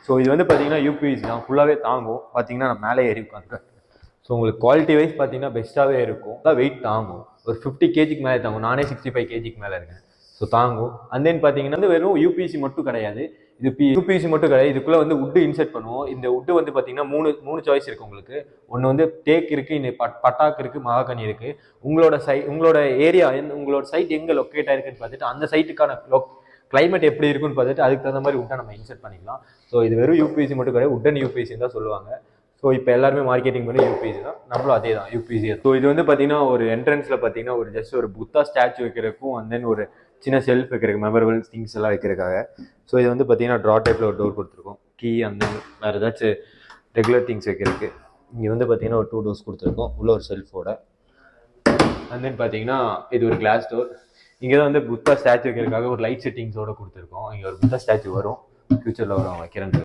So இது வந்து பார்த்தீங்கன்னா யூபிஎஸ்சி தான், ஃபுல்லாகவே தாங்கும். பார்த்தீங்கன்னா நான் மேலே ஏறி உட்காந்துருக்கேன். ஸோ உங்களுக்கு குவாலிட்டி வைஸ் பார்த்தீங்கன்னா பெஸ்ட்டாகவே இருக்கும். அதான் வெயிட் தாங்கும், ஒரு 50 kg மேலே தாங்கும். நானே 65 kg மேலே இருக்கேன். ஸோ தாங்கும். அண்ட் தென் பார்த்தீங்கன்னா வந்து வெறும் யூபிஎஸ்சி மட்டும் கிடையாது, இது யூபிஎஸ்சி மட்டும் கிடையாது. இதுக்குள்ளே வந்து உட்டு இன்செர்ட் பண்ணுவோம். இந்த உட்டு வந்து பார்த்தீங்கன்னா மூணு சாய்ஸ் இருக்குது உங்களுக்கு. ஒன்று வந்து தேக் இருக்குது, இன்னும் பட்டாக்கு இருக்குது, மகாகனி இருக்குது. உங்களோட ஏரியா, உங்களோட சைட் எங்கே லொக்கேட் ஆயிருக்குன்னு பார்த்துட்டு அந்த சைட்டுக்கான கிளைமேட் எப்படி இருக்குன்னு பார்த்துட்டு அதுக்கு தகுந்த மாதிரி உட்டை நம்ம இன்செர்ட் பண்ணிக்கலாம். ஸோ இது வெறும் யூபிஎஸ்சி மட்டும் கிடையாது, உட்டன் யூபிஎஸ்சி தான் சொல்லுவாங்க. ஸோ இப்போ எல்லாருமே மார்க்கெட்டிங் பண்ணி யூபிஎஸ்சி தான், நம்மளும் அதே தான் யூபிஎஸ்சி. ஸோ இது வந்து பார்த்தீங்கன்னா ஒரு என்ட்ரன்ஸில் பார்த்தீங்கன்னா ஒரு ஜஸ்ட் ஒரு புத்தா ஸ்டாச்சு வைக்கிறதுக்கும் அண்ட் தென் ஒரு சின்ன செல்ஃப் வைக்கிறதுக்கு, மெமரபிள் திங்ஸ் எல்லாம் வைக்கிறதுக்காக. ஸோ இது வந்து பார்த்தீங்கன்னா ட்ரா டைப்பில் ஒரு டோர் கொடுத்துருக்கோம், கீ அண்ட் தென் வேறு ஏதாச்சும் ரெகுலர் திங்ஸ் வைக்கிறதுக்கு. இங்கே வந்து பார்த்தீங்கன்னா ஒரு 2 டோர்ஸ் கொடுத்துருக்கோம், உள்ள ஒரு செல்ஃபோட. அண்ட் தென் பார்த்தீங்கன்னா இது ஒரு கிளாஸ் டோர். இங்கே தான் வந்து புத்தா ஸ்டாச்சு வைக்கிறதுக்காக ஒரு லைட் செட்டிங்ஸோட கொடுத்துருக்கோம். இங்கே ஒரு புத்தா ஸ்டாச்சு வரும், ஃபியூச்சரில் வரும் வைக்கிறேன்.